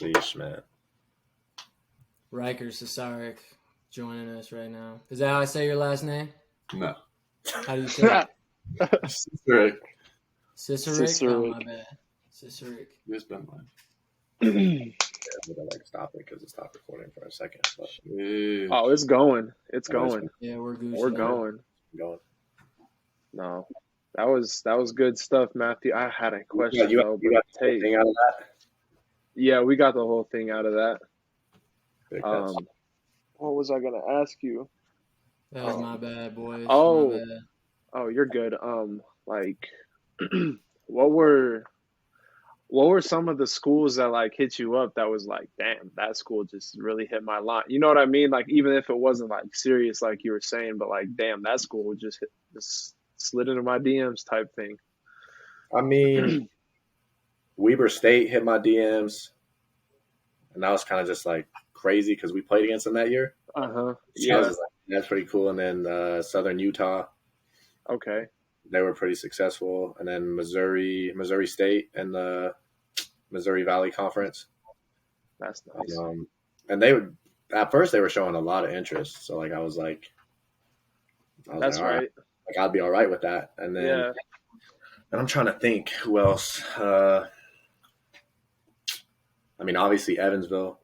Sheesh, man. Riker Cesarik joining us right now. Is that how I say your last name? No. How do you say it? Ciceric. Ciceric? Oh, my bad. Ciceric. This been mine. I'm gonna stop it because it stopped recording for a second. But, oh, it's going. It's going. Yeah, we're good. We're going. Going. No, that was good stuff, Matthew. I had a question you though. You got the whole thing out of that? Yeah, we got the whole thing out of that. What was I gonna ask you? That was my bad, boys. Oh, my bad. Oh, you're good. Like, what were some of the schools that like hit you up that was like, damn, that school just really hit my line? You know what I mean? Like, even if it wasn't like serious, like you were saying, but like, damn, that school just slid into my DMs type thing. I mean, Weber State hit my DMs, and that was kind of just like crazy because we played against them that year. Yeah, that's pretty cool. And then Southern Utah. Okay. They were pretty successful. And then Missouri State and the Missouri Valley Conference. That's nice. And at first they were showing a lot of interest. So like I was like, that's all right. Like I'd be all right with that. And then and I'm trying to think who else. I mean, obviously Evansville.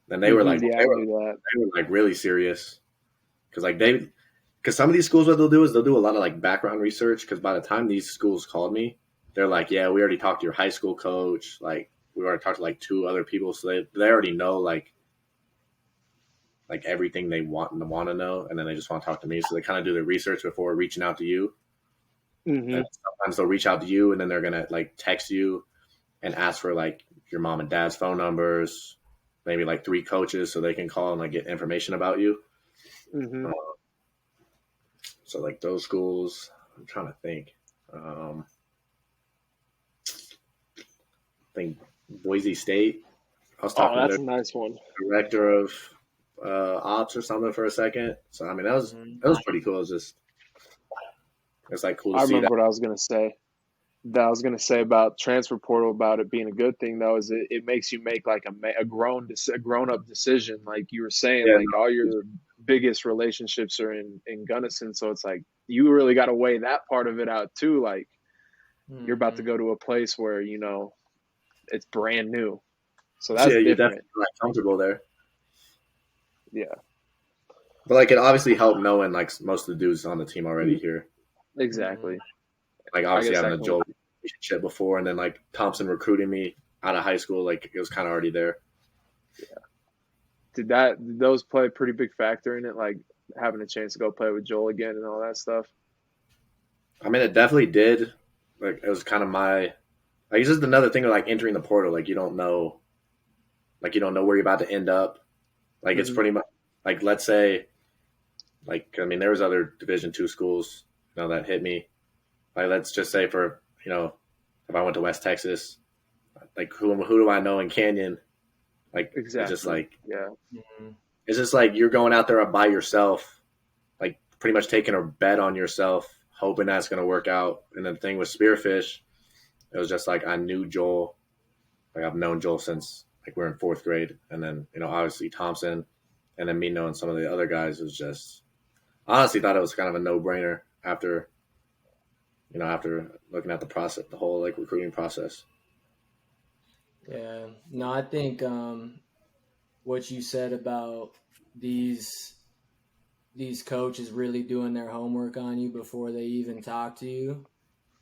And they were like they were like really serious. Because some of these schools, what they'll do is they'll do a lot of like background research. Because by the time these schools called me, they're like, "Yeah, we already talked to your high school coach. Like, we already talked to like 2 other people, so they already know like everything they want to know, and then they just want to talk to me. So they kind of do their research before reaching out to you. Mm-hmm. And sometimes they'll reach out to you, and then they're gonna like text you and ask for like your mom and dad's phone numbers, maybe like 3 coaches, so they can call and like get information about you. Mm-hmm. So like those schools, I'm trying to think. I think Boise State. I was talking that's to a nice one. Director of ops or something for a second. So I mean that was pretty cool. It's like cool to see. I remember what I was gonna say. That I was gonna say about transfer portal, about it being a good thing though, is it makes you make like a grown up decision, like you were saying. Like all your biggest relationships are in Gunnison, so it's like you really got to weigh that part of it out too. Like you're about to go to a place where you know it's brand new, so that's you're different. definitely not comfortable there. Yeah, but like it obviously helped knowing like most of the dudes on the team already here. Exactly. Like obviously having a Joel relationship before, and then like Thompson recruiting me out of high school, like it was kind of already there. Yeah. Did those play a pretty big factor in it, like having a chance to go play with Joel again and all that stuff? I mean, it definitely did. Like it was kind of it's just another thing of like entering the portal. Like you don't know where you're about to end up. Like it's pretty much like, let's say, like, I mean, there was other Division II schools, that hit me. Like, let's just say for, if I went to West Texas, like who do I know in Canyon? Like, exactly. It's just like, Mm-hmm. It's just like you're going out there by yourself, like pretty much taking a bet on yourself, hoping that's going to work out. And the thing with Spearfish, it was just like I knew Joel. Like I've known Joel since like we're in 4th grade. And then, obviously Thompson, and then me knowing some of the other guys was just, I honestly thought it was kind of a no-brainer after looking at the process, the whole like recruiting process. Yeah, no, I think what you said about these coaches really doing their homework on you before they even talk to you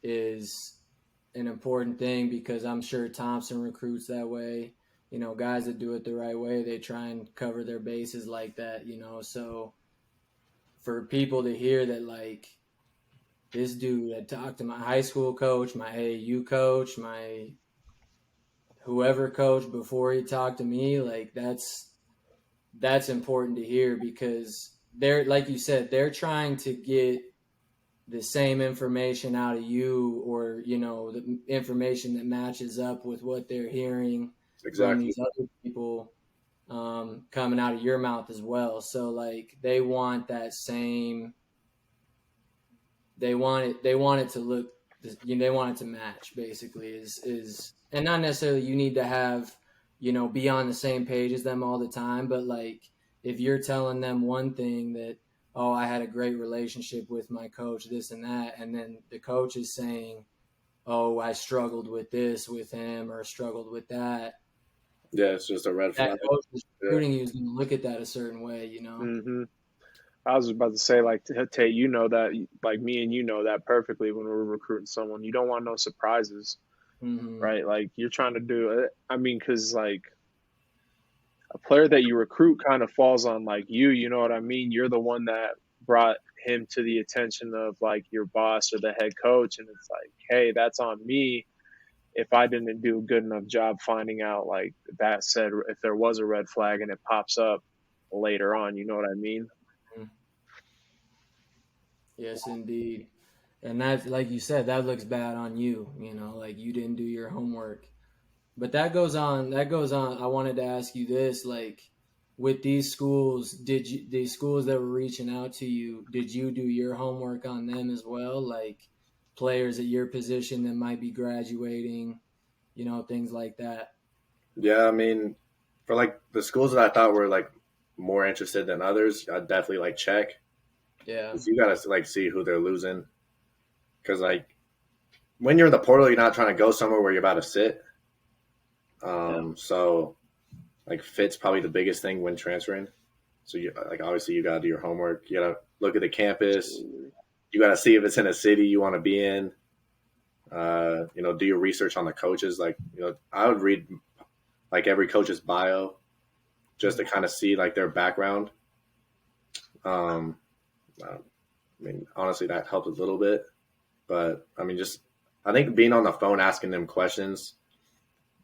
is an important thing, because I'm sure Thompson recruits that way. Guys that do it the right way, they try and cover their bases like that, so for people to hear that, like, this dude had talked to my high school coach, my AAU coach, my whoever coach before he talked to me, like that's important to hear, because they're, like you said, they're trying to get the same information out of you, or the information that matches up with what they're hearing from these other people coming out of your mouth as well. So like they want that same, they want it to look, they want it to match, basically, is and not necessarily you need to have be on the same page as them all the time. But like, if you're telling them one thing that, oh, I had a great relationship with my coach, this and that, and then the coach is saying, oh, I struggled with this with him or struggled with that. Yeah, it's just a red That flag. coach is recruiting you is going to look at that a certain way, Mm-hmm. I was about to say, like, Tate, you know that, like me and you know that perfectly when we're recruiting someone. You don't want no surprises, right? Like, you're trying to do it. I mean, because, like, a player that you recruit kind of falls on, like, you know what I mean? You're the one that brought him to the attention of, like, your boss or the head coach. And it's like, hey, that's on me if I didn't do a good enough job finding out, like, that said, if there was a red flag and it pops up later on, you know what I mean? Yes, indeed. And that, like you said, that looks bad on you, like you didn't do your homework. But that goes on. I wanted to ask you this, like, with these schools, these schools that were reaching out to you, did you do your homework on them as well? Like players at your position that might be graduating, things like that. Yeah, I mean, for like the schools that I thought were like more interested than others, I'd definitely like check. Yeah. 'Cause you gotta like see who they're losing. Because like when you're in the portal, you're not trying to go somewhere where you're about to sit. So like fit's probably the biggest thing when transferring. So you like obviously you gotta do your homework. You gotta look at the campus. You gotta see if it's in a city you want to be in. Do your research on the coaches. Like I would read like every coach's bio just to kind of see like their background. I mean, honestly, that helped a little bit, but I mean, I think being on the phone asking them questions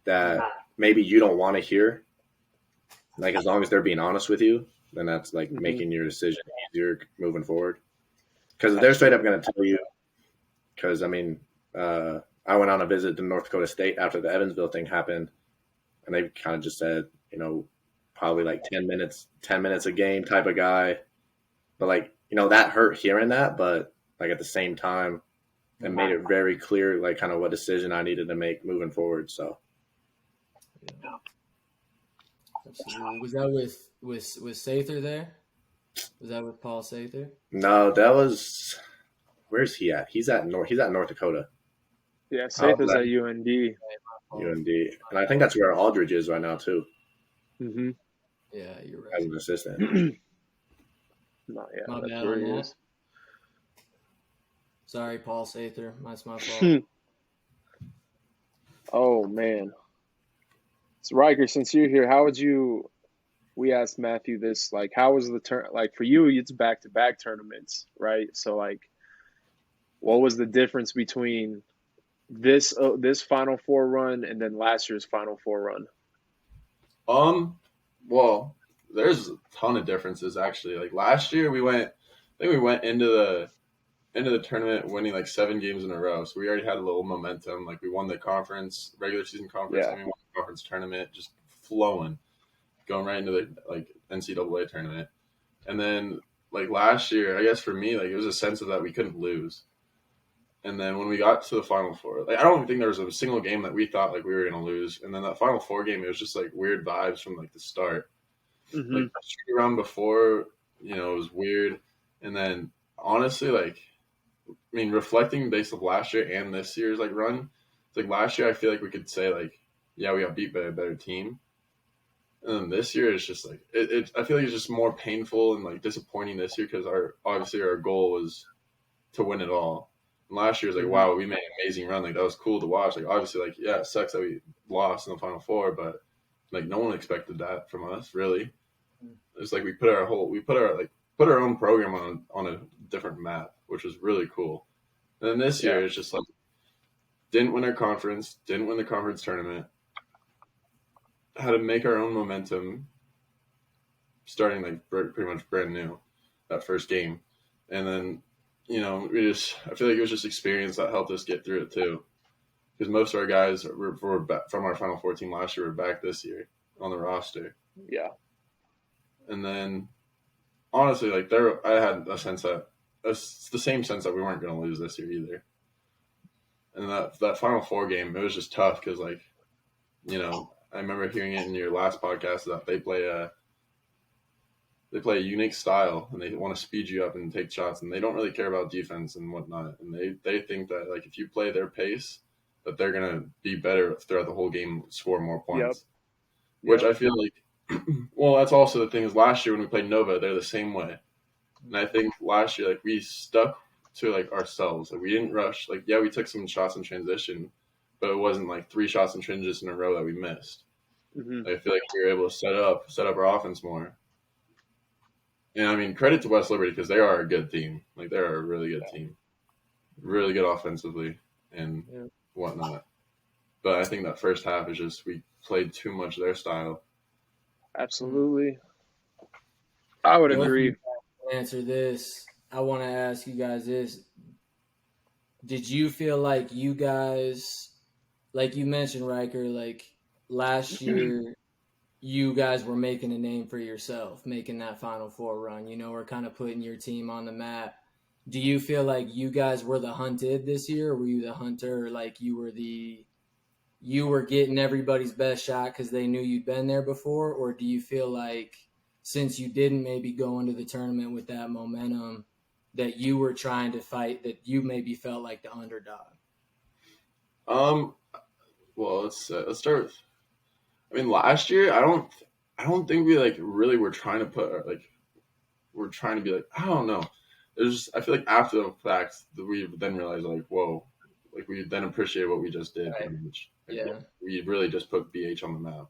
that maybe you don't want to hear, like as long as they're being honest with you, then that's like making your decision easier moving forward. Because they're straight up going to tell you. Because I mean, I went on a visit to North Dakota State after the Evansville thing happened, and they kind of just said, probably like 10 minutes a game type of guy. But like, that hurt hearing that, but like at the same time, it made it very clear, like kind of what decision I needed to make moving forward. So, yeah. Absolutely. Was that with Sather there? Was that with Paul Sather? No, that was. Where's he at? He's at North Dakota. Yeah, Sather's at UND. UND, and I think that's where Aldridge is right now too. Mm-hmm. Yeah, you're right. As an assistant. No, yeah, My that's bad where on he that. is. Sorry, Paul Sather. That's my fault. Oh man. So Riker, since you're here, how would you? We asked Matthew this, like, how was the turn? Like for you, it's back-to-back tournaments, right? So like, what was the difference between this Final Four run and then last year's Final Four run? Well, there's a ton of differences actually. Like last year, I think we went into the tournament winning like 7 games in a row. So we already had a little momentum. Like we won the regular season conference, and we won the conference tournament, just flowing, going right into the like NCAA tournament. And then like last year, I guess for me, like it was a sense of that we couldn't lose. And then when we got to the Final Four, like I don't think there was a single game that we thought like we were gonna lose. And then that Final Four game, it was just like weird vibes from like the start. Mm-hmm. Like the street round before, it was weird. And then honestly, like I mean, reflecting based off last year and this year's like run, it's like last year I feel like we could say like, yeah, we got beat by a better team. And then this year it's just like I feel like it's just more painful and like disappointing this year because obviously our goal was to win it all. And last year was like, wow, we made an amazing run. Like that was cool to watch. Like obviously, like yeah, it sucks that we lost in the Final Four, but like no one expected that from us, really. It's like we put our own program on a different map, which was really cool. And then this year it's just like didn't win our conference, didn't win the conference tournament, had to make our own momentum, starting like pretty much brand new that first game, and then. I feel like it was just experience that helped us get through it too. Because most of our guys were back from our Final Four team last year were back this year on the roster. Yeah. And then, honestly, like I had a sense that it's the same sense that we weren't going to lose this year either. And that Final Four game, it was just tough because like, I remember hearing it in your last podcast that they play a unique style and they want to speed you up and take shots, and they don't really care about defense and whatnot. And they think that like if you play their pace, that they're gonna be better throughout the whole game, score more points. Which I feel like, well, that's also the thing is last year when we played Nova, they're the same way. And I think last year, like, we stuck to, like, ourselves. Like, we didn't rush. Like, yeah, we took some shots in transition, but it wasn't, like, 3 shots in transition in a row that we missed. Mm-hmm. I feel like we were able to set up our offense more. And, I mean, credit to West Liberty because they are a good team. Like, they're a really good team. Really good offensively and whatnot. But I think that first half is just we played too much their style. Absolutely. I would agree. To answer this, I want to ask you guys this. Did you feel like you guys, like you mentioned, Riker, like last year, you guys were making a name for yourself, making that Final Four run, you know, or kind of putting your team on the map. Do you feel like you guys were the hunted this year? Or were you the hunter? Or like you were getting everybody's best shot because they knew you'd been there before? Or do you feel like since you didn't maybe go into the tournament with that momentum that you were trying to fight, that you maybe felt like the underdog? Well, let's start with, I mean, last year, I don't think we like really were trying to put like we're trying to be like, I don't know. There's just, I feel like after the fact that we then realized like, whoa, like we then appreciate what we just did. Right. Like, we really just put BH on the map.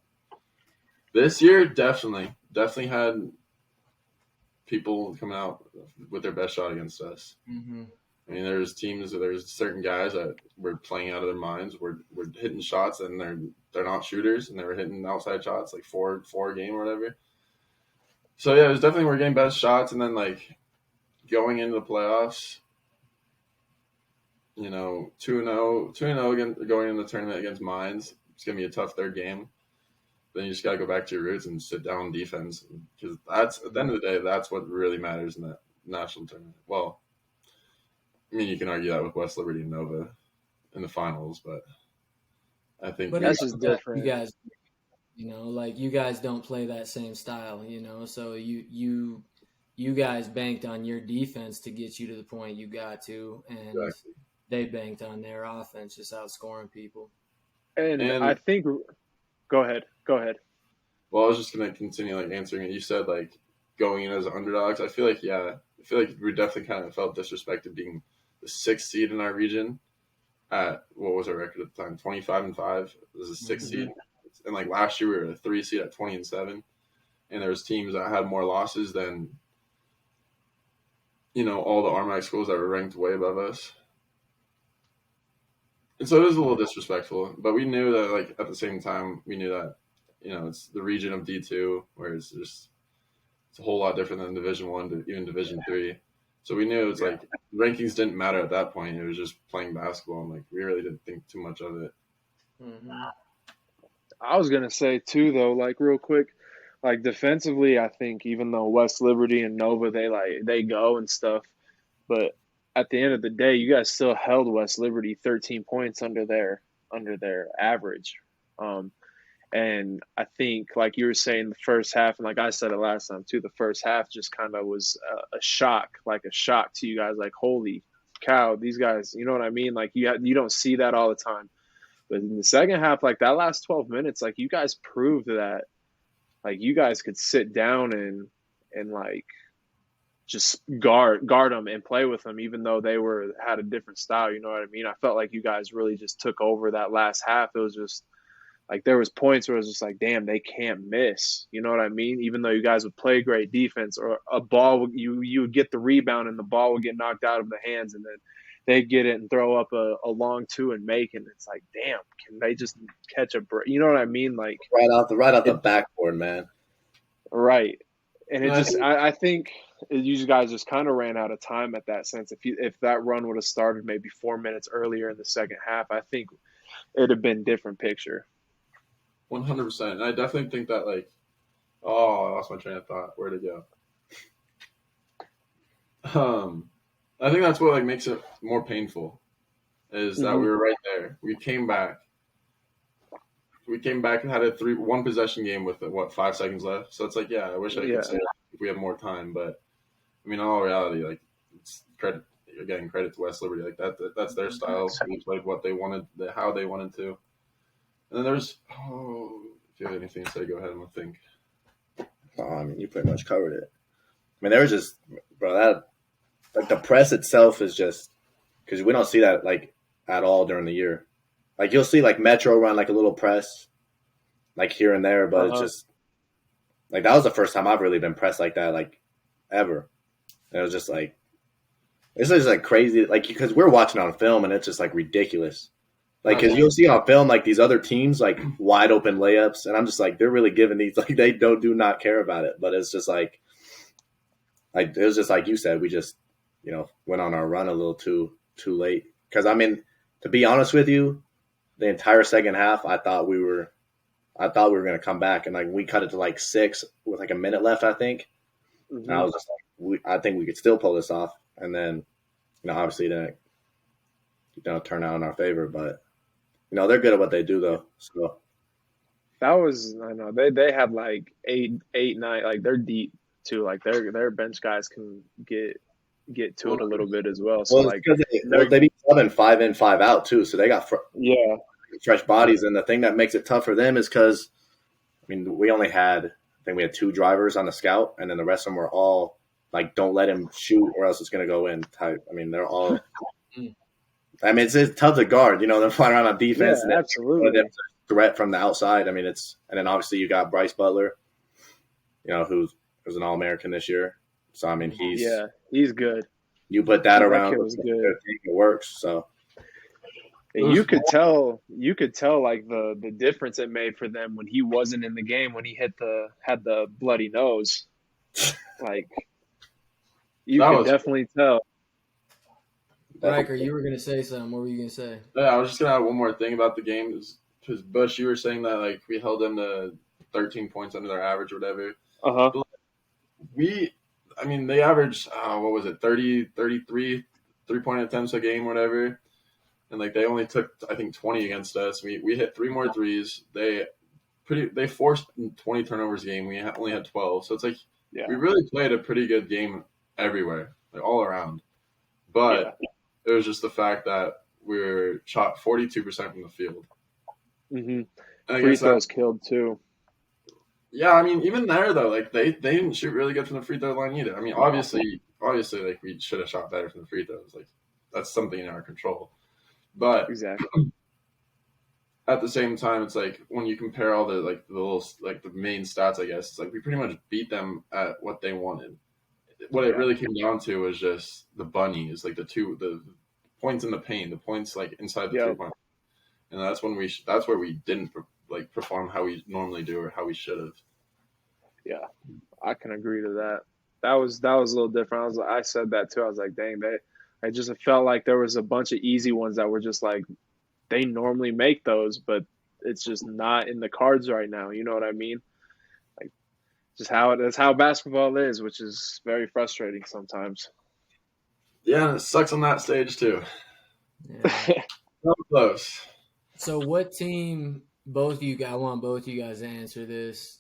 This year, definitely had people coming out with their best shot against us. Mm-hmm. I mean, there's certain guys that were playing out of their minds. We're hitting shots and they're not shooters, and they were hitting outside shots like four a game or whatever. So yeah, it was definitely we're getting best shots, and then like going into the playoffs, you know, 2-0 again, going into the tournament against Mines. It's gonna be a tough third game. Then you just gotta go back to your roots and sit down on defense, because that's at the end of the day, that's what really matters in that national tournament. Well, I mean, you can argue that with West Liberty and Nova in the finals, but I think that's just different. You guys, you know, like you guys don't play that same style, you know, so you guys banked on your defense to get you to the point you got to, and exactly. They banked on their offense, just outscoring people. And I think, go ahead. Well, I was just gonna continue like answering it. You said like going in as underdogs. I feel like we definitely kind of felt disrespected being the 6th seed in our region at what was our record at the time? 25-5. It was a 6th seed, and like last year we were a 3 seed at 20-7, and there was teams that had more losses than, you know, all the RMAC schools that were ranked way above us. And so it was a little disrespectful, but we knew that, like, at the same time, we knew that, you know, it's the region of D2, where it's a whole lot different than Division 1 to even Division 3. So we knew it's like rankings didn't matter at that point. It was just playing basketball, and like we really didn't think too much of it. Mm-hmm. I was gonna say too, though, like real quick, like defensively, I think even though West Liberty and Nova they go and stuff, but at the end of the day, you guys still held West Liberty 13 points under their average. And I think, like you were saying, the first half, and like I said it last time too, the first half just kind of was a shock to you guys. Like, holy cow, these guys, you know what I mean? Like you don't see that all the time. But in the second half, like that last 12 minutes, like you guys proved that, like you guys could sit down and like just guard them and play with them, even though they had a different style. You know what I mean? I felt like you guys really just took over that last half. It was just like there was points where it was just like, damn, they can't miss. You know what I mean? Even though you guys would play great defense, or a ball, you would get the rebound and the ball would get knocked out of the hands, and then they'd get it and throw up a long 2 and make it. It's like, damn, can they just catch a break? You know what I mean? Like right out the backboard, man. Right. And it just, I think you guys just kind of ran out of time at that sense. If that run would have started maybe 4 minutes earlier in the second half, I think it'd have been a different picture. 100%. And I definitely think that, like, I lost my train of thought. Where'd it go? I think that's what like makes it more painful, is that we were right there. We came back. we came back and had a 1 possession game with 5 seconds left. So it's like, yeah, I wish I could say if we had more time, but I mean, in all reality, like it's credit to West Liberty, like that's their style. We played what they wanted, how they wanted to. And then there's if you have anything to say, go ahead and think. I mean, you pretty much covered it. I mean, there was just, bro, that like the press itself is just because we don't see that like at all during the year. Like you'll see like Metro run like a little press, like here and there, but it's just like that was the first time I've really been pressed like that, like ever. And it was just like it's just like crazy, like because we're watching on film and it's just like ridiculous. Like because you'll see on film like these other teams like wide open layups, and I'm just like they're really giving these like they do not care about it, but it's just like it was just like you said, we just went on our run a little too late. Because I mean, to be honest with you, the entire second half, I thought we were going to come back, and like we cut it to like 6 with like a minute left, I think. Mm-hmm. And I was just like, I think we could still pull this off, and then obviously it didn't turn out in our favor, but they're good at what they do though. So that was I know they had like 8, 9, like they're deep too, like their bench guys can get to it a little bit as well. So like they be subbing 5 in, 5 out too, so they got fresh bodies. And the thing that makes it tough for them is because I mean we only had I think we had 2 drivers on the scout, and then the rest of them were all like don't let him shoot or else it's going to go in type. I mean they're all I mean it's tough to guard. They're flying around on defense. Yeah, absolutely. And threat from the outside. I mean and then obviously you got Bryce Butler, who's an All-American this year. So I mean he's good. You put that around, it works. So and you could tell like the difference it made for them when he wasn't in the game, when he had the bloody nose. Like you could definitely tell. Riker, you were gonna say something. What were you gonna say? Yeah, I was just gonna add one more thing about the game. Because Bush, you were saying that like we held them to 13 points under their average or whatever. I mean, they averaged, 33 3-point attempts a game, whatever. And, like, they only took, I think, 20 against us. We hit 3 more threes. They forced 20 turnovers a game. We only had 12. So it's like we really played a pretty good game everywhere, like all around. But it was just the fact that we were shot 42% from the field. Mm-hmm. Free throws killed, too. Yeah, I mean, even there though, like they didn't shoot really good from the free throw line either. I mean, obviously, like we should have shot better from the free throws. Like that's something in our control. But exactly. At the same time, it's like when you compare all the the main stats, I guess it's like we pretty much beat them at what they wanted. What it really came down to was just the bunnies, like the points in the paint, the points like inside the 3-point, and that's where we didn't perform how we normally do or how we should have. Yeah, I can agree to that. That was a little different. I said that too. I was like, dang, I just felt like there was a bunch of easy ones that were just like they normally make those, but it's just not in the cards right now. You know what I mean? Like that's how basketball is, which is very frustrating sometimes. Yeah, and it sucks on that stage too. Yeah. So close. So what team? I want both you guys to answer this.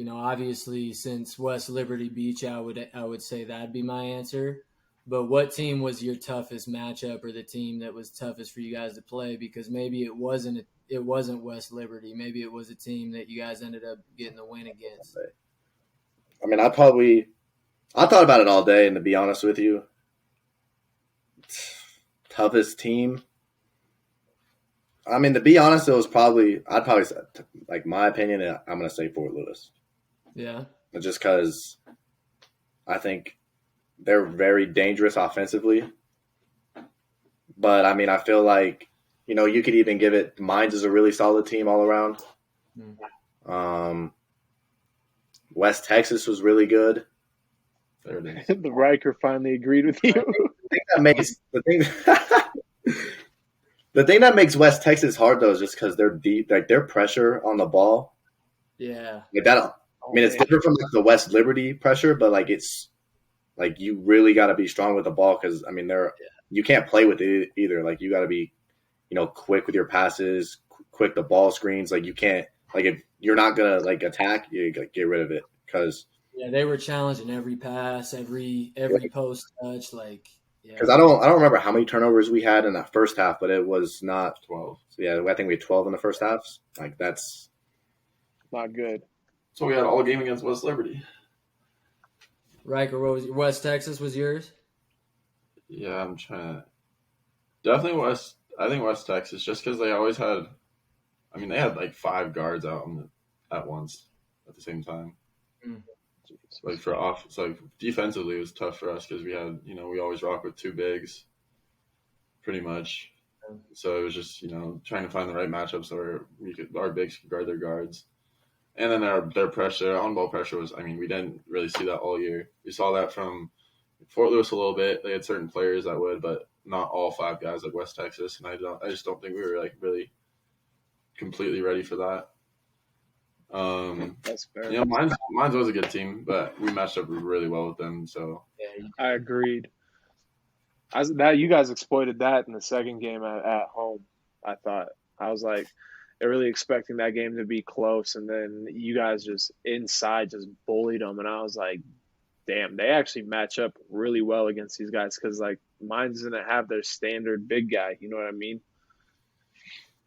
Obviously, since West Liberty beat you, I would say that'd be my answer. But what team was your toughest matchup, or the team that was toughest for you guys to play? Because maybe it wasn't West Liberty. Maybe it was a team that you guys ended up getting the win against. I mean, I thought about it all day, and to be honest with you, toughest team. I mean, to be honest, I'd probably say, like, my opinion, I'm going to say Fort Lewis. Yeah. Just because I think they're very dangerous offensively. But, I mean, I feel like, you could even give it – Mines is a really solid team all around. West Texas was really good. The Riker finally agreed with you. The thing that makes West Texas hard, though, is just because they're deep. Like, their pressure on the ball. Yeah. Like that. I mean, it's different from the West Liberty pressure, but, like, it's – like, you really got to be strong with the ball because, I mean, you can't play with it either. Like, you got to be, quick with your passes, quick the ball screens. Like, you can't like if you're not gonna like attack, you like, get rid of it because they were challenging every pass, every post touch. Like, because I don't remember how many turnovers we had in that first half, but it was not 12. So yeah, I think we had 12 in the first half. Like that's not good. So we had all game against West Liberty. Riker, what was West Texas was yours? Yeah, I'm trying to definitely West. I think West Texas, just because they always had. I mean, they had like 5 guards out at once at the same time. Mm. Like for off, so like defensively it was tough for us because we had we always rock with 2 bigs, pretty much. So it was just trying to find the right matchups where our bigs could guard their guards, and then their pressure, on ball pressure was. I mean, we didn't really see that all year. We saw that from Fort Lewis a little bit. They had certain players that would, but not all 5 guys like West Texas, and I just don't think we were like really completely ready for that. That's fair. Mine's was a good team, but we matched up really well with them. So I agreed. You guys exploited that in the second game at home. I thought I was like, they're really expecting that game to be close, and then you guys just inside just bullied them, and I was like, damn, they actually match up really well against these guys because like mine doesn't have their standard big guy. You know what I mean?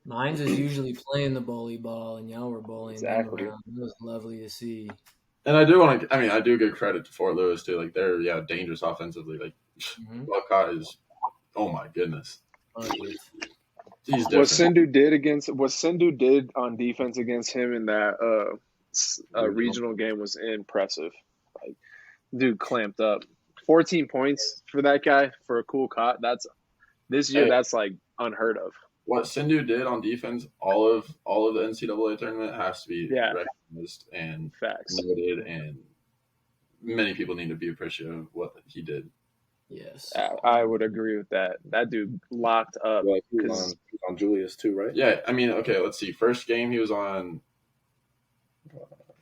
Mine's is usually playing the bully ball, and y'all were bullying them around. It was lovely to see. And I do give credit to Fort Lewis too. Like they're dangerous offensively. Like Buckcott is, oh my goodness. He's what Sindhu did on defense against him in that regional game was impressive. Like, dude clamped up. 14 points for that guy for a cool cot. That's like unheard of. What Sindhu did on defense, all of the NCAA tournament has to be recognized and noted, and many people need to be appreciative of what he did. Yes, I would agree with that. That dude locked up. Well, he was on Julius too, right? Yeah, I mean, okay, let's see. First game he was on.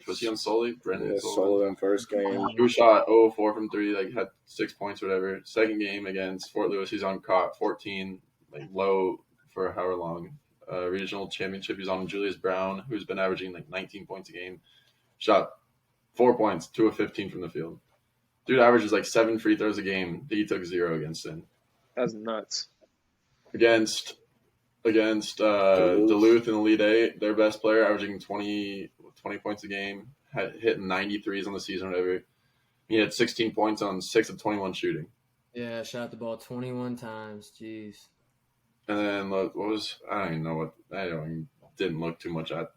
Was he on Sully? Brendan Sullivan first game. He shot 0-4 from 3, like had 6 points, whatever. Second game against Fort Lewis, he's on caught 14, like low for however long. Regional championship, he's on Julius Brown, who's been averaging like 19 points a game. Shot 4 points, 2 of 15 from the field. Dude averages like 7 free throws a game. He took 0 against him. That's nuts. Against Duluth in the Elite 8, their best player averaging 20 points a game, hit 93s on the season, whatever. He had 16 points on 6 of 21 shooting. Yeah, shot the ball 21 times. Jeez. And then didn't look too much at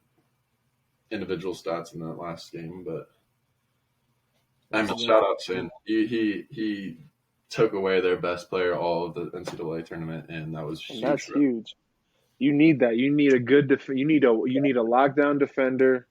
individual stats in that last game, but I mean, shout out Sin. He took away their best player all of the NCAA tournament, and that was huge. And that's huge. You need that. You need a good you need a lockdown defender,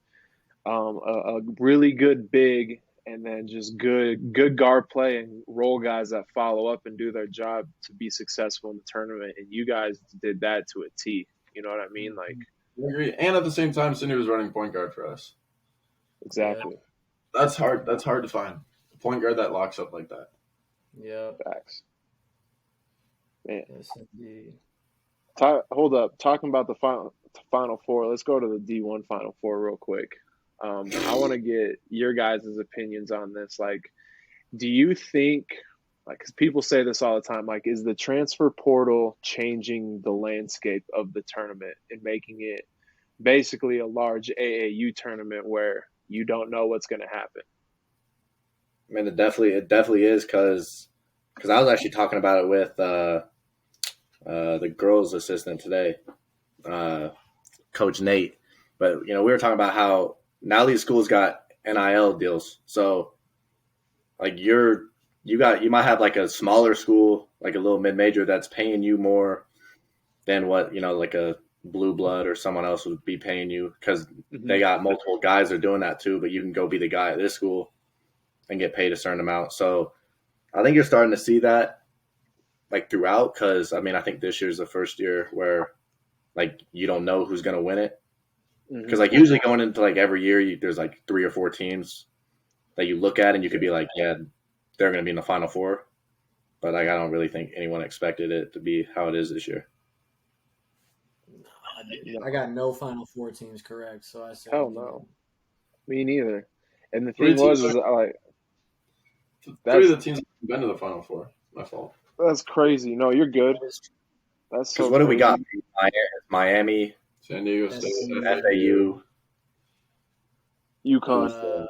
a really good big, and then just good guard play and role guys that follow up and do their job to be successful in the tournament. And you guys did that to a T. You know what I mean? Like, I agree. And at the same time, Cindy was running point guard for us. Exactly. Yeah. That's hard to find. A point guard that locks up like that. Yeah. Facts. Man. Yes, indeed. Hold up. Talking about the Final Four, let's go to the D1 Final Four real quick. I want to get your guys' opinions on this. Like, do you think, like, because people say this all the time, like, is the transfer portal changing the landscape of the tournament and making it basically a large AAU tournament where you don't know what's going to happen? I mean, it definitely is because I was actually talking about it with the girls' assistant today, Coach Nate. But we were talking about how now these schools got NIL deals, so like you might have like a smaller school, like a little mid-major that's paying you more than what like a Blue Blood or someone else would be paying you because they got multiple guys that are doing that too. But you can go be the guy at this school and get paid a certain amount. So I think you're starting to see that like throughout because I mean I think this year's the first year where like you don't know who's going to win it. Because like usually going into like every year, there's like 3 or 4 teams that you look at and you could be like, yeah, they're going to be in the Final Four. But like I don't really think anyone expected it to be how it is this year. I got no Final Four teams correct, so I said Hell no. Me neither. And the thing was, is like, 3 of the teams have been to the Final Four. My fault. That's crazy. No, you're good. That's so. Because what do we got? crazy. Miami, San Diego State, FAU, UConn.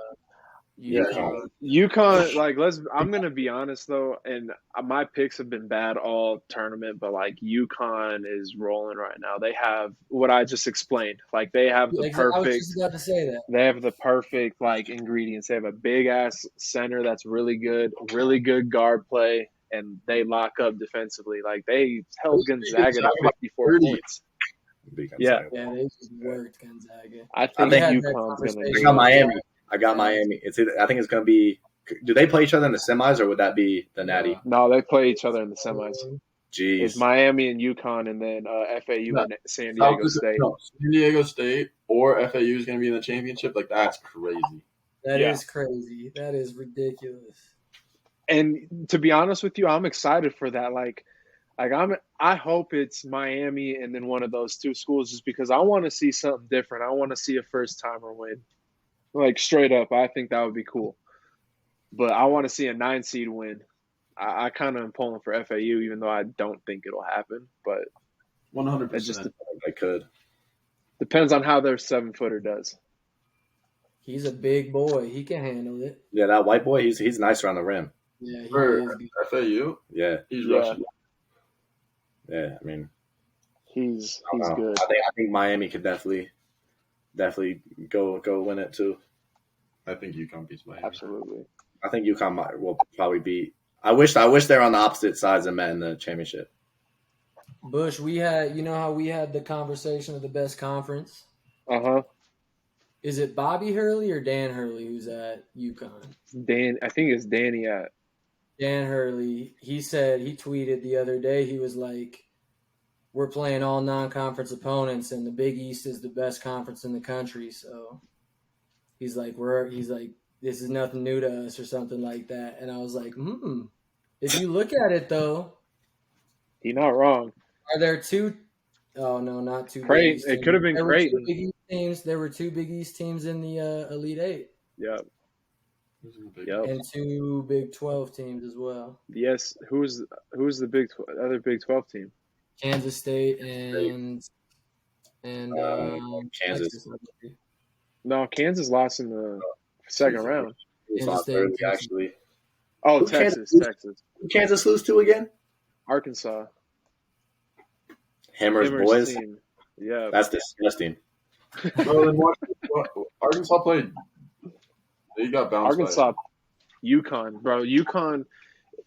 UConn, like I'm gonna be honest though, and my picks have been bad all tournament, but like UConn is rolling right now. They have what I just explained. Like they have the perfect. I was just about to say that. They have the perfect like ingredients. They have a big ass center that's really good guard play, and they lock up defensively. Like they held Gonzaga to 54 points. Yeah, they just worked Gonzaga. I think UConn's gonna. I got Miami. I think it's going to be. Do they play each other in the semis, or would that be the Natty? No, they play each other in the semis. Jeez. It's Miami and UConn, and then FAU and San Diego State. No, San Diego State or FAU is going to be in the championship. Like that's crazy. That is crazy. That is ridiculous. And to be honest with you, I'm excited for that. I hope it's Miami and then one of those two schools, just because I want to see something different. I want to see a first timer win. Like straight up, I think that would be cool. But I want to see a 9 seed win. I kind of am pulling for FAU, even though I don't think it'll happen. But 100%. It just I could. Depends on how their 7-footer does. He's a big boy. He can handle it. Yeah, that white boy, he's nice around the rim. Yeah, For FAU? Yeah. He's Russian. Yeah, I mean. He's good. I think Miami could definitely go win it too. I think UConn beats Miami. Absolutely. I think UConn will probably beat. I wish they're on the opposite sides and met in the championship. Bush, how we had the conversation of the best conference? Uh-huh. Is it Bobby Hurley or Dan Hurley who's at UConn? I think it's Danny at. Dan Hurley, he tweeted the other day, he was like, we're playing all non-conference opponents, and the Big East is the best conference in the country. So he's like, this is nothing new to us or something like that. And I was like, If you look at it though, you're not wrong. Are there two? Oh no, not two. Great. It could have been great. There were 2 Big East teams in the Elite Eight. Yep. And 2 Big 12 teams as well. Yes. Who's the other Big 12 team? Kansas State and Kansas. No, Kansas lost in the second round. Lost early, actually. Oh, Texas. Who Kansas lose to again? Arkansas. Hammer's boys. Team. Yeah, that's disgusting. Arkansas played. They got bounced. Arkansas, UConn, bro. UConn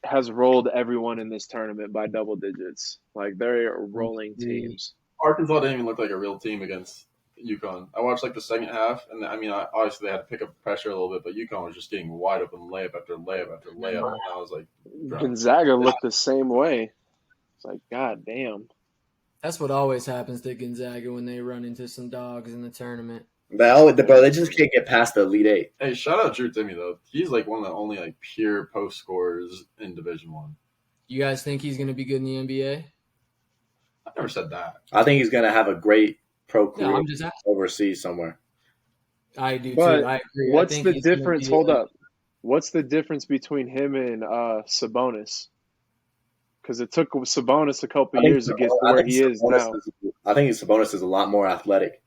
has rolled everyone in this tournament by double digits. Like they're rolling teams. Arkansas didn't even look like a real team against UConn. I watched the second half, and obviously they had to pick up pressure a little bit, but UConn was just getting wide open layup after layup after layup, and I was like, Gonzaga looked the same way. It's like, God damn. That's what always happens to Gonzaga when they run into some dogs in the tournament. They just can't get past the Elite Eight. Hey, shout out Drew Timmy though. He's like one of the only pure post scorers in Division One. You guys think he's going to be good in the NBA? I never said that. I think he's going to have a great pro career overseas somewhere. I do but too. I agree. What's the difference? Hold up. What's the difference between him and Sabonis? Because it took Sabonis a couple years to get to where he is now. I think Sabonis is a lot more athletic.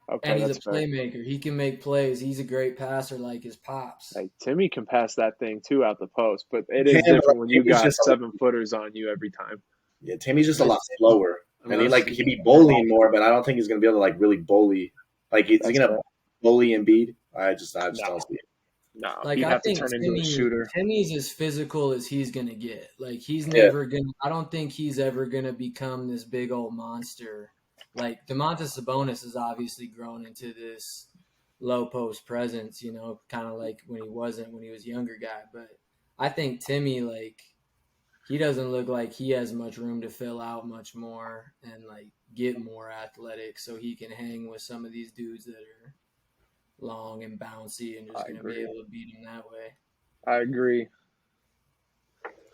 Okay, and he's a playmaker. He can make plays. He's a great passer like his pops. Hey, Timmy can pass that thing, too, out the post. But it is different when you got 7-footers on you every time. Yeah, Timmy's just a lot slower. And he'd be bullying more, but I don't think he's going to be able to, really bully. Is he going to bully Embiid? I just don't see it. No, he'd have to turn into a shooter. Timmy's as physical as he's going to get. He's never going to – I don't think he's ever going to become this big old monster. Domantas Sabonis has obviously grown into this low post presence, kind of like when he was a younger guy. But I think Timmy, he doesn't look like he has much room to fill out much more and get more athletic so he can hang with some of these dudes that are long and bouncy and just going to be able to beat him that way. I agree.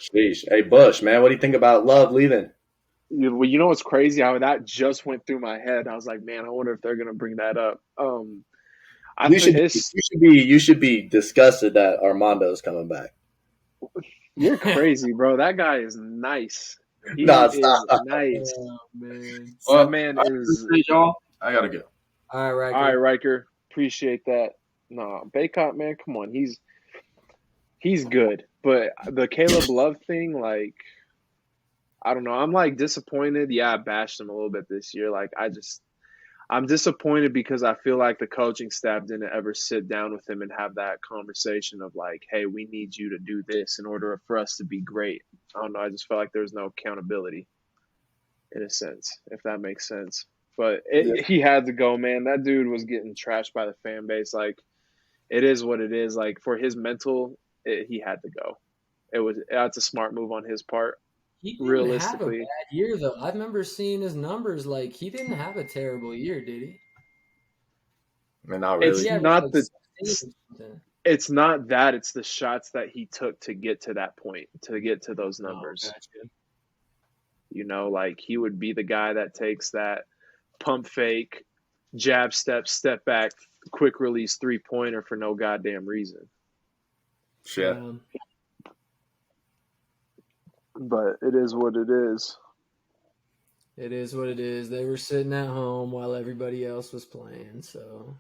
Sheesh. Hey, Bush, man, what do you think about Love leaving? You know what's crazy? How that just went through my head. I was like, man, I wonder if they're gonna bring that up. I You think should you should be disgusted that Armando's coming back. You're crazy, bro. That guy is nice. He Nah, is stop. nice. Oh, man. Well, That man I is. appreciate y'all. I gotta go. All right, Riker. All right, Riker. Appreciate that. No, Baycott, man, come on. He's good. But the Caleb Love thing, like, I don't know. I'm like disappointed. Yeah, I bashed him a little bit this year. Like, I'm disappointed because I feel like the coaching staff didn't ever sit down with him and have that conversation of like, hey, we need you to do this in order for us to be great. I don't know. I just felt like there was no accountability in a sense, if that makes sense. But he had to go, man. That dude was getting trashed by the fan base. Like, it is what it is. Like, for his mental, he had to go. That's a smart move on his part. He didn't Realistically, have a bad year, though. I remember seeing his numbers. Like, he didn't have a terrible year, did he? I mean, not really. it's not the. It's not that. It's the shots that he took to get to that point, to get to those numbers. Oh, gotcha. You know, like he would be the guy that takes that pump fake, jab step, step back, quick release 3-pointer for no goddamn reason. Yeah. But it is what it is. It is what it is. They were sitting at home while everybody else was playing, so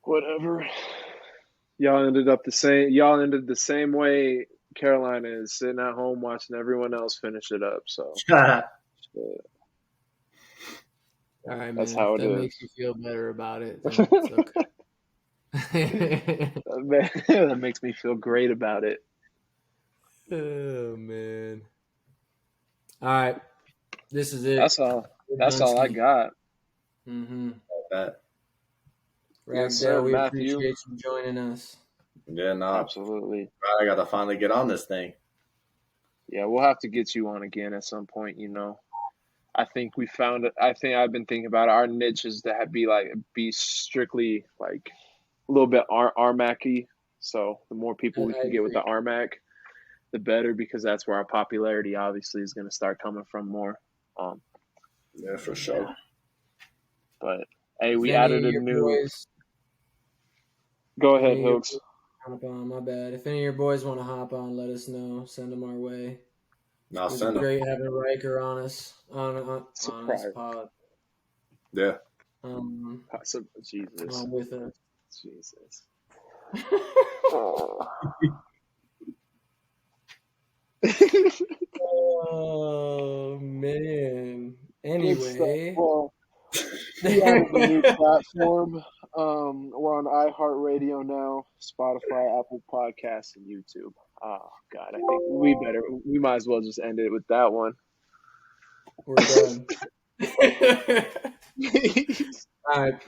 whatever. Y'all ended the same way Carolina is, sitting at home watching everyone else finish it up. So all right, man. That's how it that is. makes you feel better about it. Then it's okay. That makes me feel great about it. Oh man. All right. This is it. That's all I got. Mm-hmm. That. Ragsdale, we Matthew. appreciate you joining us. Yeah, no, Absolutely. I got to finally get on this thing. Yeah, we'll have to get you on again at some point, you know. I think we found it. I think I've been thinking about it. Our niche is to be strictly like a little bit Armac-y. So the more people we can get with the Armac, the better, because that's where our popularity obviously is going to start coming from more. Yeah, for sure. But hey, we added a new. Boys, Go ahead, Hooks. Hop on, my bad. If any of your boys want to hop on, let us know. Send them our way. No, It's great having Riker on us on this pod. Yeah. Jesus. With us. Jesus. Oh man. Anyway, Well, we have a new platform. We're on iHeartRadio now, Spotify, Apple Podcasts, and YouTube. Oh God, I think we might as well just end it with that one. We're done. All right.